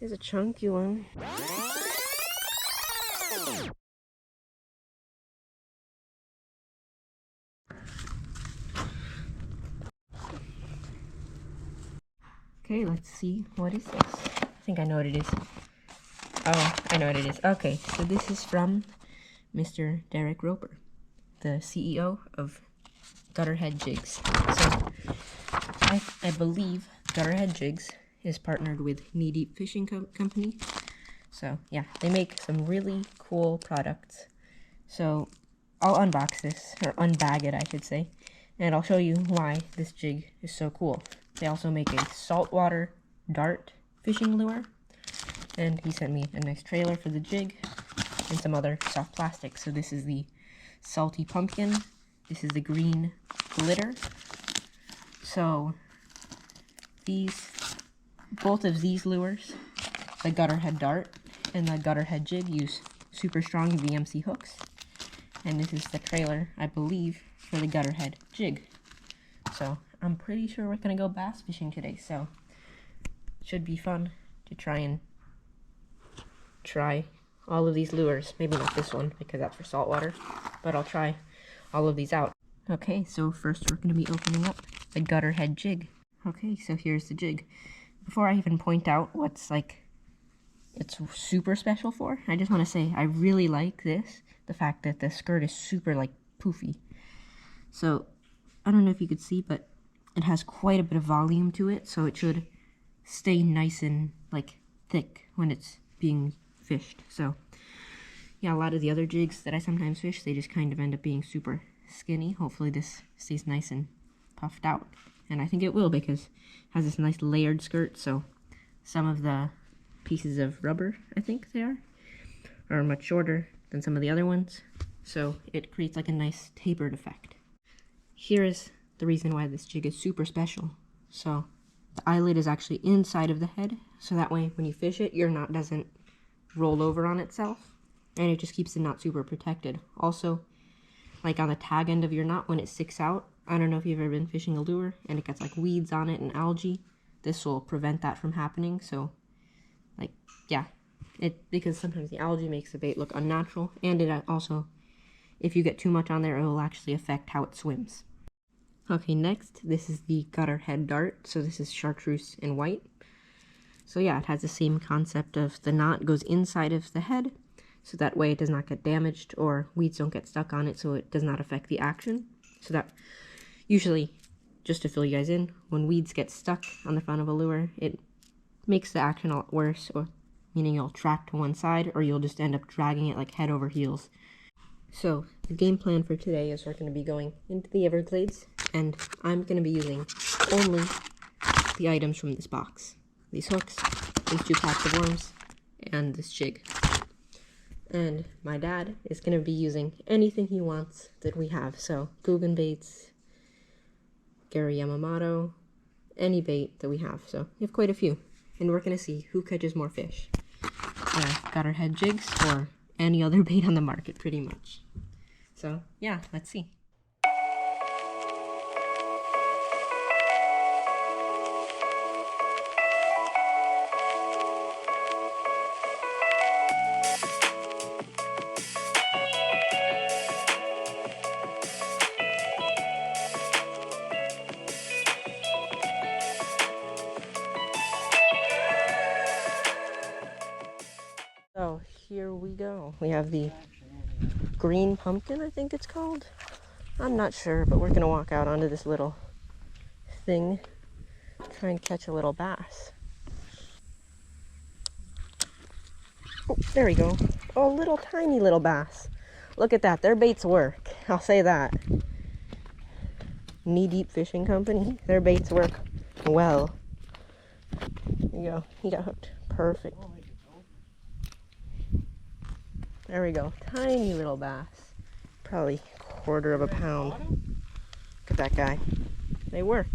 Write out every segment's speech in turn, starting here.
Here's a chunky one. Okay, let's see. What is this? I think I know what it is. Oh, I know what it is. Okay, so this is from Mr. Derek Roper, the CEO of Gutterhead Jigs. So, I believe Gutterhead Jigs is partnered with Knee Deep Fishing Company. So, yeah, they make some really cool products. So, I'll unbox this, or unbag it, I should say, and I'll show you why this jig is so cool. They also make a saltwater dart fishing lure, and he sent me a nice trailer for the jig and some other soft plastic. So this is the salty pumpkin, this is the green glitter. So both of these lures, the Gutterhead dart and the Gutterhead jig, use super strong VMC hooks, and this is the trailer, I believe, for the Gutterhead jig. So I'm pretty sure we're gonna go bass fishing today, so it should be fun to try all of these lures. Maybe not this one because that's for saltwater, but I'll try all of these out. Okay, so first we're gonna be opening up the Gutterhead jig. Okay, so here's the jig. Before I even point out what's it's super special for, I just want to say I really like this, the fact that the skirt is super poofy. So I don't know if you could see, but it has quite a bit of volume to it, so it should stay nice and thick when it's being fished. So yeah, a lot of the other jigs that I sometimes fish, they just kind of end up being super skinny. Hopefully this stays nice and puffed out, and I think it will because it has this nice layered skirt. So some of the pieces of rubber, I think they are much shorter than some of the other ones, so it creates a nice tapered effect. Here is the reason why this jig is super special. So the eyelid is actually inside of the head, so that way when you fish it, your knot doesn't roll over on itself, and it just keeps the knot super protected. Also, on the tag end of your knot, when it sticks out, I don't know if you've ever been fishing a lure and it gets weeds on it and algae, this will prevent that from happening. So yeah, because sometimes the algae makes the bait look unnatural, and it also, if you get too much on there, it will actually affect how it swims. Okay, next, this is the Gutterhead dart. So this is chartreuse and white. So yeah, it has the same concept of the knot goes inside of the head, so that way it does not get damaged or weeds don't get stuck on it, so it does not affect the action. So that usually, just to fill you guys in, when weeds get stuck on the front of a lure, it makes the action a lot worse, or meaning you'll track to one side, or you'll just end up dragging it head over heels. So the game plan for today is we're going to be going into the Everglades, and I'm going to be using only the items from this box. These hooks, these 2 packs of worms, and this jig. And my dad is going to be using anything he wants that we have. So Guggen baits, Gary Yamamoto, any bait that we have. So we have quite a few, and we're going to see who catches more fish. Gutterhead jigs or any other bait on the market, pretty much. So yeah, let's see. So here we go. We have the green pumpkin, I think it's called. I'm not sure, but we're gonna walk out onto this little thing, try and catch a little bass. Oh, there we go. Oh, little tiny little bass. Look at that, their baits work. I'll say that. Knee Deep Fishing Company, their baits work well. There you go, he got hooked. Perfect. There we go, tiny little bass. Probably 1/4 pound. Look at that guy. They work.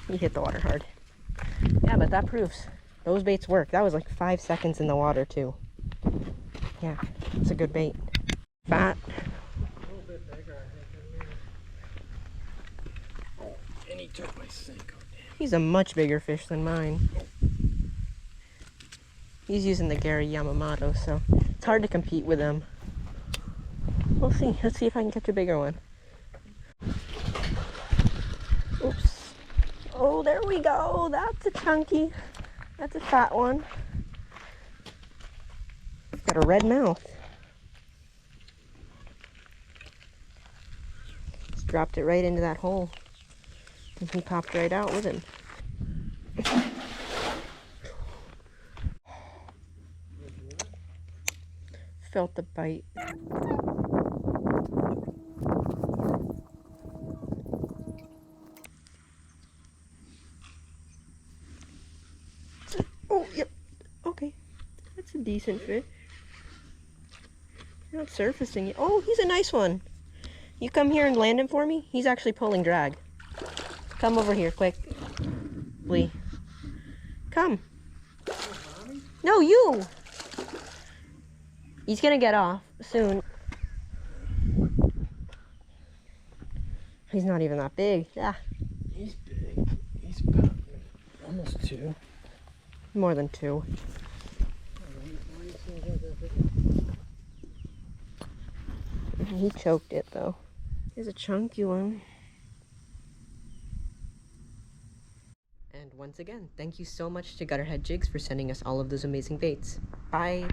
He hit the water hard. Yeah, but that proves those baits work. That was 5 seconds in the water too. Yeah, it's a good bait. Fat. A little bit bigger, I think. Oh, and he took my sink. Oh, damn. He's a much bigger fish than mine. He's using the Gary Yamamoto, so it's hard to compete with him. We'll see. Let's see if I can catch a bigger one. Oops. Oh, there we go. That's a chunky. That's a fat one. Got a red mouth. Just dropped it right into that hole. And he popped right out with him. Felt the bite. Oh, yep. Okay. That's a decent fish. You're not surfacing yet. Oh, he's a nice one. You come here and land him for me? He's actually pulling drag. Come over here, quick. Lee. Come. No, you! He's gonna get off soon. He's not even that big. Ah. He's big. He's about almost 2. More than 2. He choked it though. Here's a chunky one. And once again, thank you so much to Gutterhead Jigs for sending us all of those amazing baits. Bye!